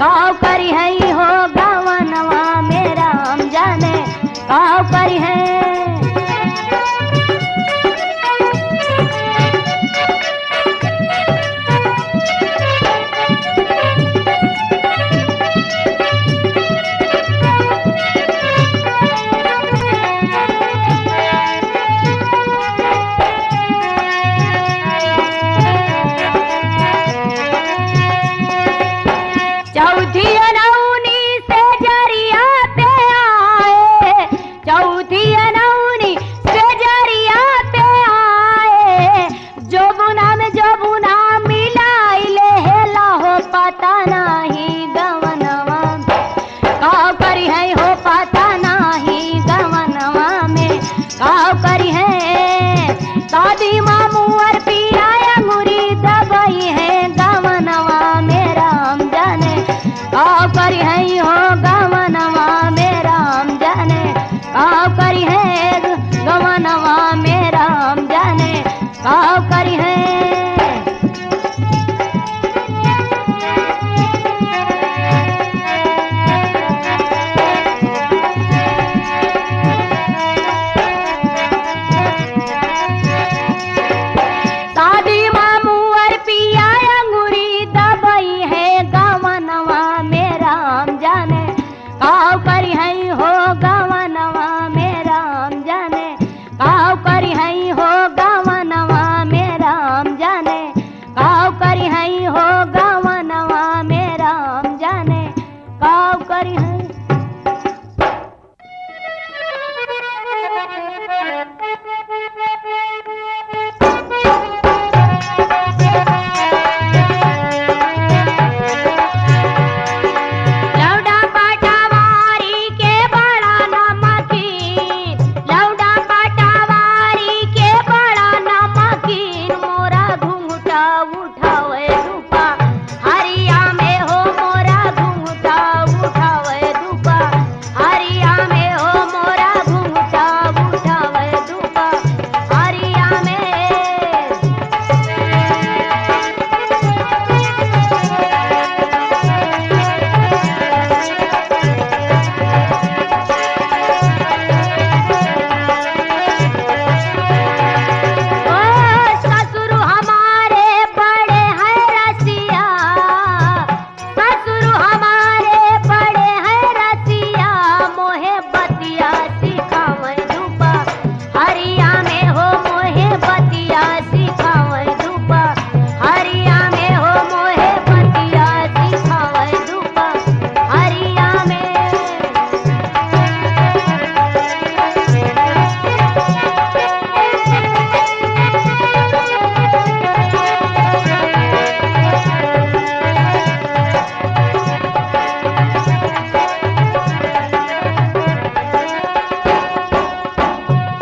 काव करी है हो गवनवा मेरा हम जाने काव करी है। चौथी अनौनी से जरिया पे आए, चौथी अनौनी से जरिया पे आए, जोबुना में जोबुना मिलाई ले हेला हो पता नहीं गवनवा काव करी है हो पता नहीं गवनवा में काव करी है। दादी मामू और पिया अंगूरी दबाई है गवनवा मेरा हम जाने काव करी है हो गवनवा मेरा हम जाने काव करी है गवनवा मेरा हम जाने काव करी है। दादी मामू और पिया अंगूरी दबाई है गवनवा मेरा हम जाने काव करी है हो गवनवा मेरा हम जाने काव करी है हो गवनवा मेरा हम जाने काव करी है हो गवनवा मेरा हम जाने काव करी है। लौडा पटावारी के बड़ा नमकीन, लौडा पटावारी के बड़ा नमकीन, मोरा घूंघटा उठावे धूपा हरिया में हो मोरा घूंघटा उठावे धूपा हरिया में हो मोरा घूंघटा उठावे धूपा हरिया में। ओ ससुर हमारे बड़े हैं रसिया, ससुर हमारे बड़े हैं रसिया, मोहे बतिया सिखावे धूपा हरिया में हो मोहे बतिया सिखावे धूपा हरिया में हो मोहे बतिया सिखावे धूपा हरिया में।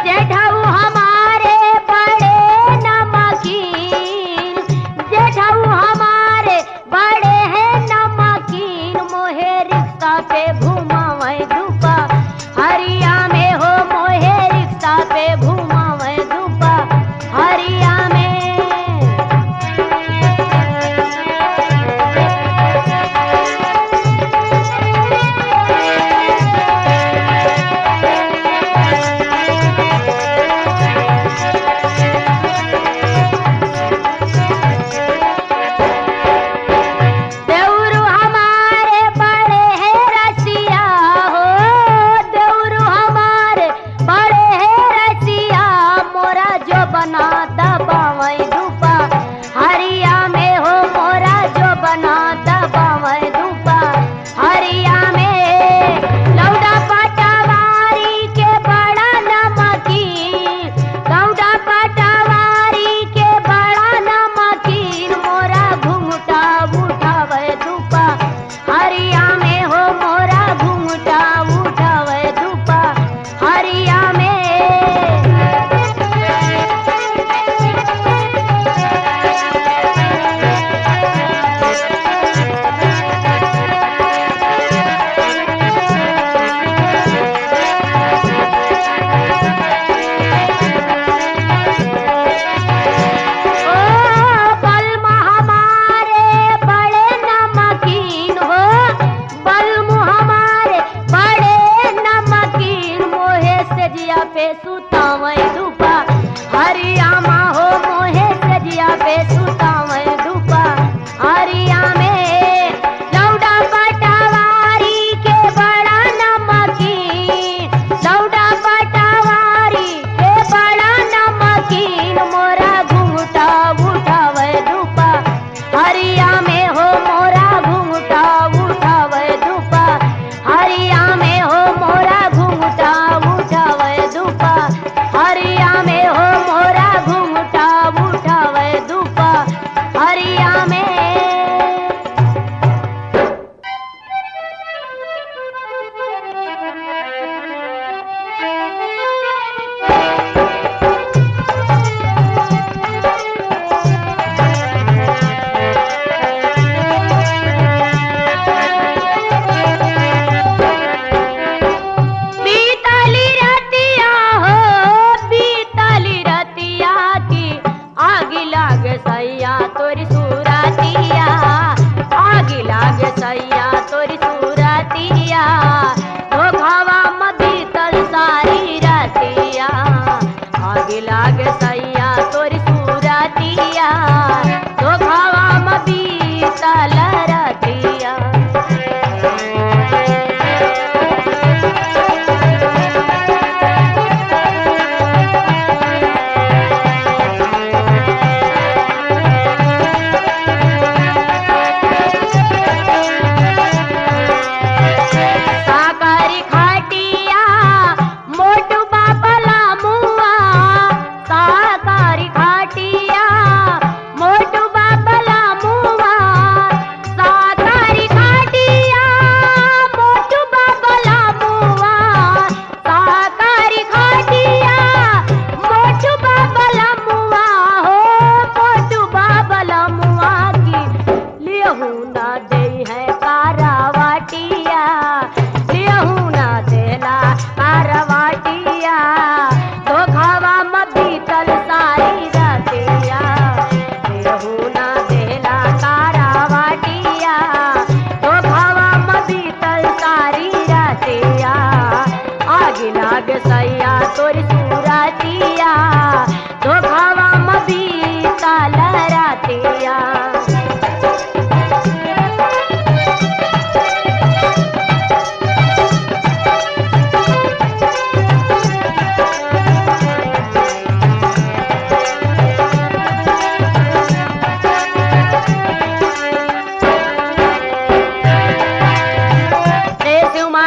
जेठाऊ हमारे बड़े नमकीन, जेठाऊ हमारे बड़े हैं नमकीन, मोहे रिक्शा पे घुमावे धूपा हरिया में हो मोहे रिक्शा पे घुमावे धूपा हरिया में। देउरू हमारे बड़े हैं रसिया,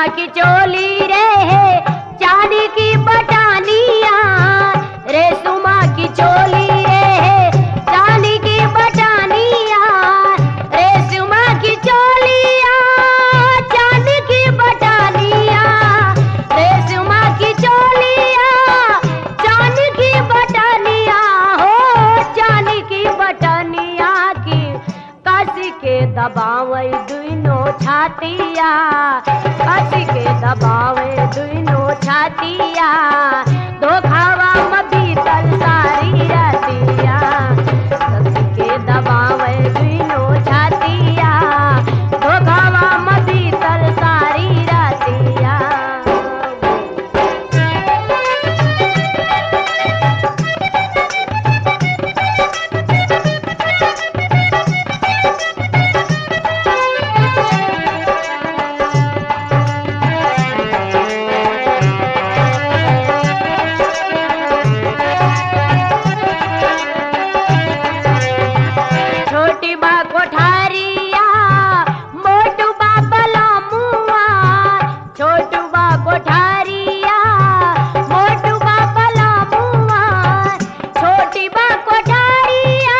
रेशमा की चोली रे चांदी की बटानिया, रेशमा की चोली रे चांदी की बटानिया, रेशमा की चोलिया चांदी की बटानिया, रेशमा की चोलिया चांदी की बटानिया हो, चांदी की बटानिया की कस के दबावे दुनो छातिया, कस के दबावे दुनो छातिया, धोखावा में बीतल सारी रातिया, कस के दबावे दुनो छातिया, धोखावा में बीतल सारी रातिया। छोटी बा कोठारिया मोटू बा बलमुआ, छोटू बा कोठारिया मोटू बा बलमुआ, छोटी बा कोठारिया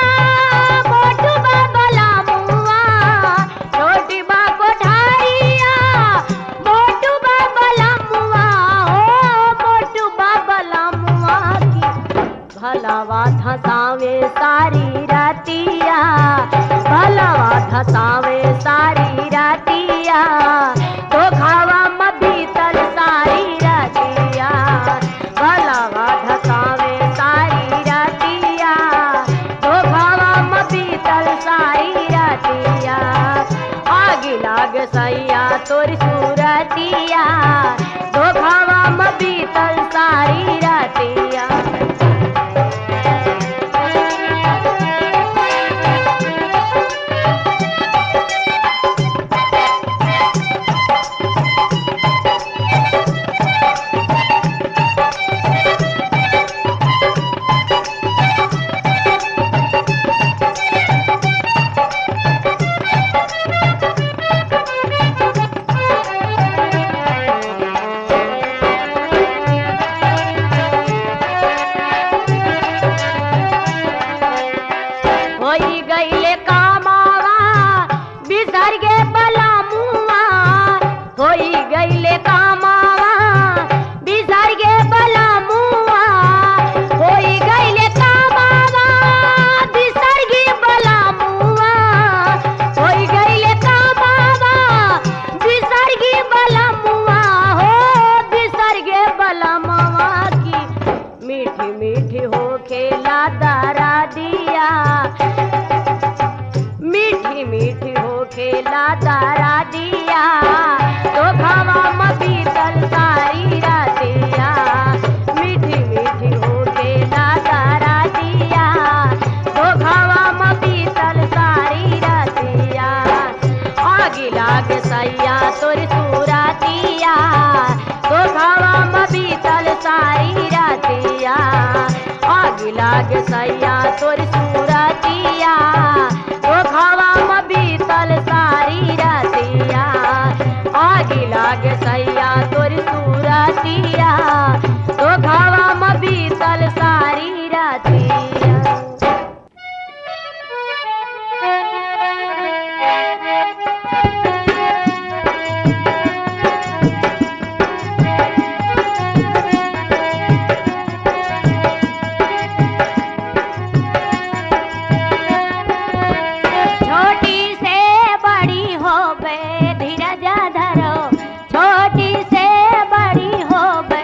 मोटू बा बलमुआ, छोटी बा कोठारिया मोटू बा बलमुआ हो, मोटू बा बलमुआ की भलावा धसावे सारी रातिया, भलावा धसावे सारी रातिया, धोखावा में बीतल सारी रातिया, भलावा धसावे सारी रातिया, धोखावा में बीतल सारी रातिया। आग लाग सैया तोर सूरतिया, धोखावा में बीतल सारी रातिया। होई गईले कामावा बिसर गे बलमुआ, होई गईले कामावा बिसर गे बलमुआ, होई गईले कामावा बिसर गे बलमुआ, होई गईले कामावा बिसर गे बलमुआ हो, बिसर गे बलमुआ की मीठी मीठी हो खेला दारा दिया, मीठी मीठी हो खेला दारा दिया, धोखावा में बीतल सारी रातिया, मीठी मीठी हो खेला दारा दिया, धोखावा में बीतल सारी रातिया। आग लाग सैया तोर सूरतिया, धोखावा में बीतल सारी रातिया, आग लाग सैया तोर सूरतिया, धोखावा में बीतल सारी रातिया, आग लाग सैया तोर सूरतिया, धोखावा में बीतल सारी रातिया। छोटी से बड़ी हो बे धीरज धरो, छोटी से बड़ी हो बे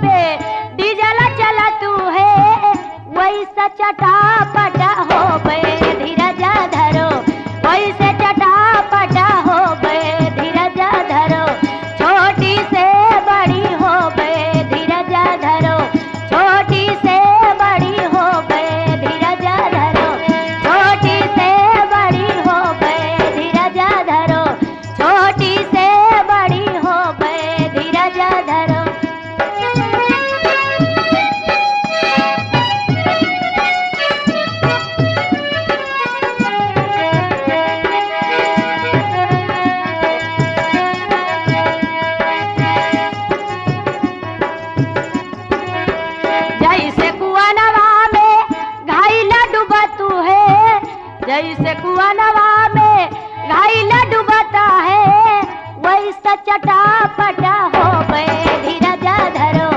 पे डीजल चला तू है वैसा चटापटा हो गए धीरज धरो वैसे चटापटा हो गए धीरज धरो छोटी से बड़ी हो गए धीरज धरो छोटी से बड़ी हो गए धीरज धरो छोटी से बड़ी हो गए धीरज धरो छोटी से बड़ी हो गए धीरज धरो। जैसे कुआं नवा में घाइला डूबा तू है जैसे कुआं नवा में घाइला डूबता है वैसा चटापटा हो गए धीरज धरो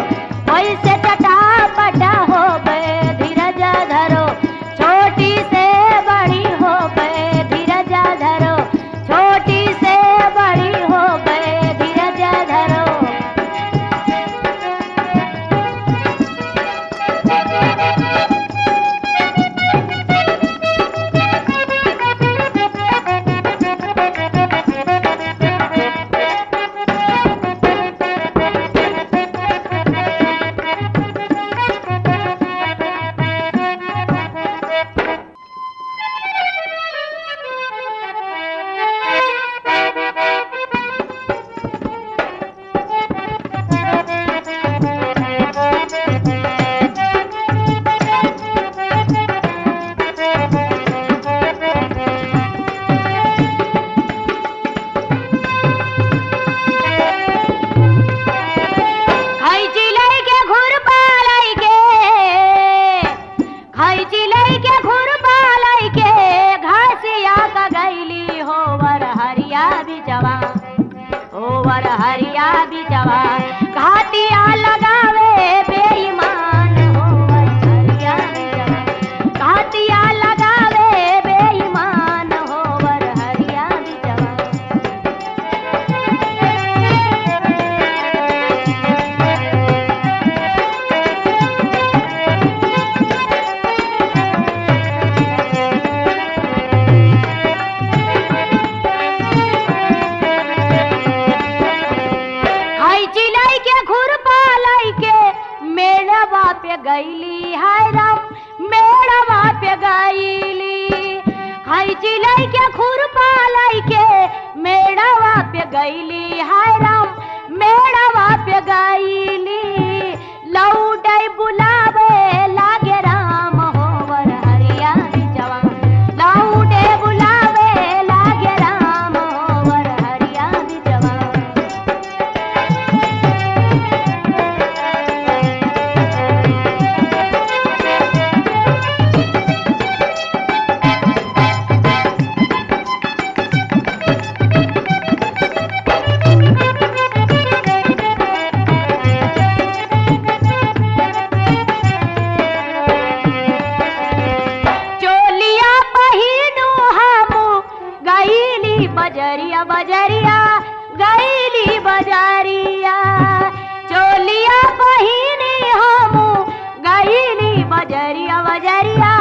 वैसे चटापटा हो गए धीरज धरो छोटी से बड़ी हो गए धीरज धरो छोटी से बड़ी हो गए धीरज धरो। ओवर हरिया बिचवा घाटिया लगावे बेईमान होवर हरिया बिचवा घाटिया लगावे बेईमान होवर हरिया बिचवा। मेड़वा पे गईली हाय राम मेड़वा पे गईली खाई चिलाई के खुरपा लाई के मेड़वा पे गईली हाय राम मेड़वा पे गईली लौटै बुलावे लागे राम होवर हरिया बिचवा लौटे बुलावे लागे राम होवर हरिया बिचवा। बजरिया बजरिया गईली बजरिया चोलिया पहिनी हमू गईली बजरिया बजरिया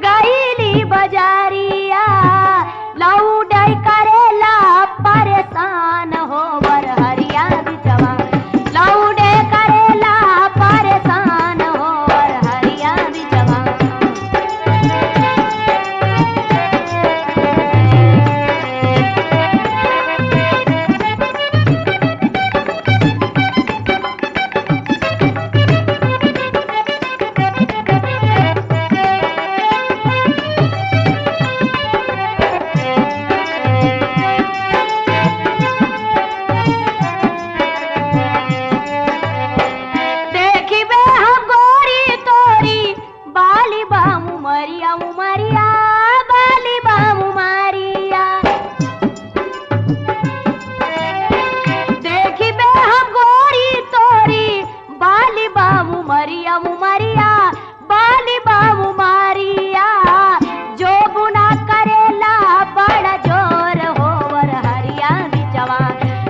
गईली बजरिया लौटै करेला परेशान होवर हरिया बिचवा लौटे करेला परेशान होवर हरिया बिचवा।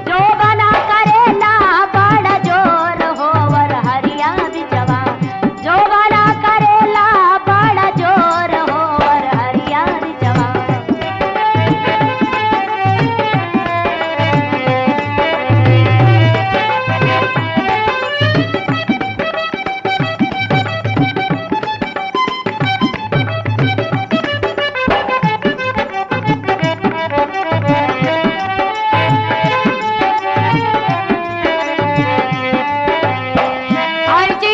जो बना करेला बड़ा जोर होवर हरिया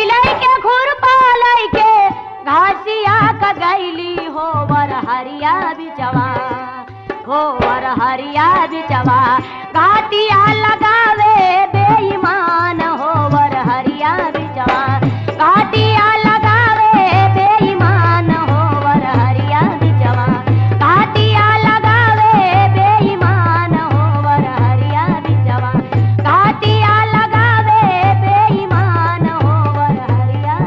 कोई लइके खुरपा लइके घासिया का गैली होवर हरिया बिचवा, होवर हरिया बिचवा घाटिया लगावे बेईमान होवर हरिया बिचवा, घाटिया लगावे बेईमान होवर हरिया बिचवा, घाटिया लगावे बेईमान होवर हरिया बिचवा, घाटिया लगावे बेईमान होवर हरिया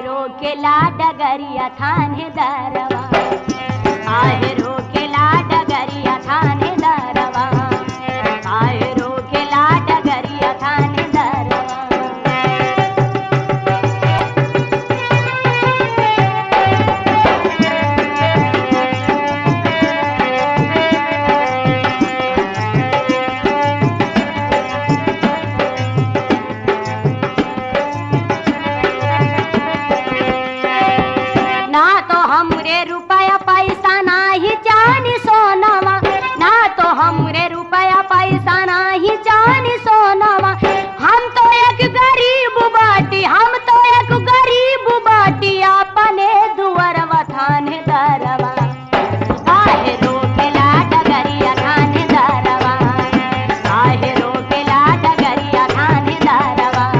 रोकेला डगरिया थाने दरवा, आहे रोकेला डगरिया थाने दरवा, आहे रोकेला डगरिया थाने दरवा। ना तो हमरे रुपया पैसा नाही चानी सोनावा, ना तो हमरे रुपया पैसा नाही चानी सोनावा, हम तो एक गरीब बाटी, हम तो एक गरीब बाटी अपने दुअरवा थाने दरवा, आहे रोकेला डगरिया थाने दरवा, आहे रोकेला डगरिया थाने दरवा।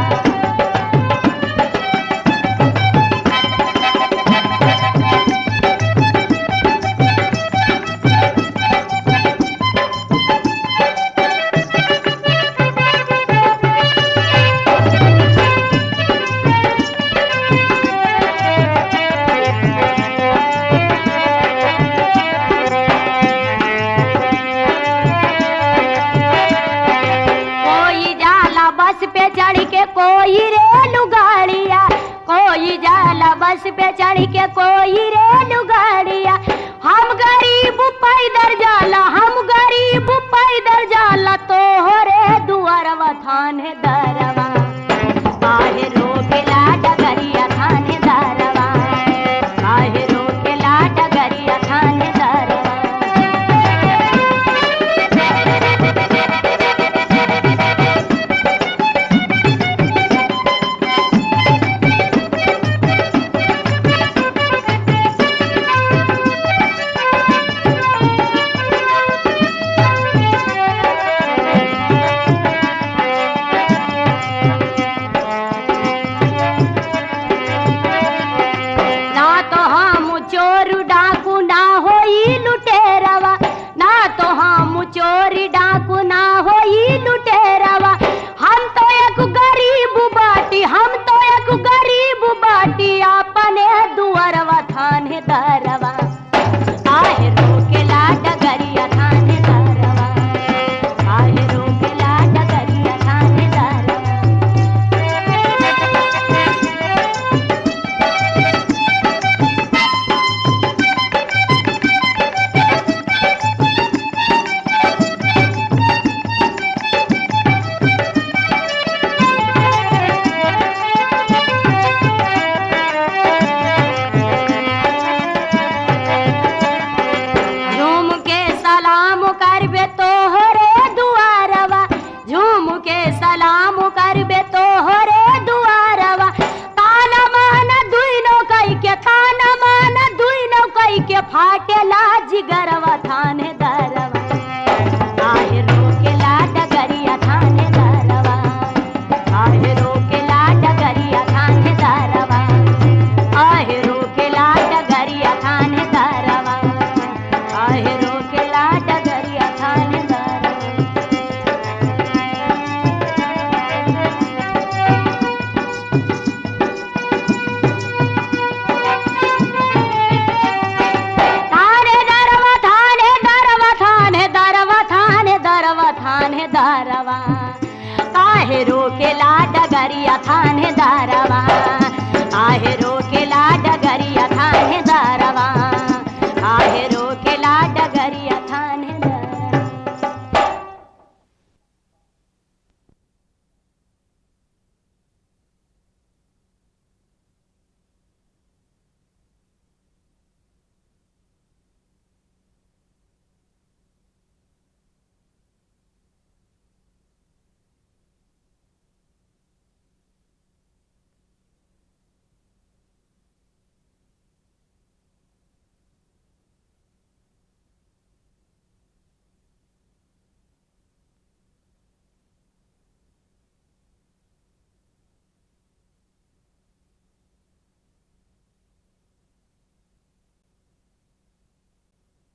बस पे चढ़ के कोई रेलगाड़िया, कोई जाला बस पे चढ़ के कोई रेलगाड़िया, हम गरीब पैदल जाला, हम गरीब पैदल जाला तोहरे दुअरवा थाने दरवा, आहे रोकेला डगरिया थाने दरवा, आहे रोकेला डगरिया थाने दरवा। चोर डाकू ना होई लुटेरवा, ना तो हम चोरी डाकू ना होई लुटेरवा, हम तो एक गरीब बाटी, हम तो एक गरीब बाटी अपने दुअरवा थाने दरवा, आहे रोकेला डगरिया थाने दरवा, आहे रोकेला डगरिया थाने दरवा। सलाम करबे तोहरे दुआरवा, ताना माना दुइनो कई के, ताना माना दुइनो कई के फाटेला जिगरवा थाने दरवा, आहे रोकेला डगरिया थाने दरवा, आहे रोकेला डगरिया थाने दरवा, आहे रोकेला डगरिया थाने दरवा, आहे रोकेला डगरिया थाने दरवा। थाने दरवा, काहे रोकेला डगरिया थाने दरवा।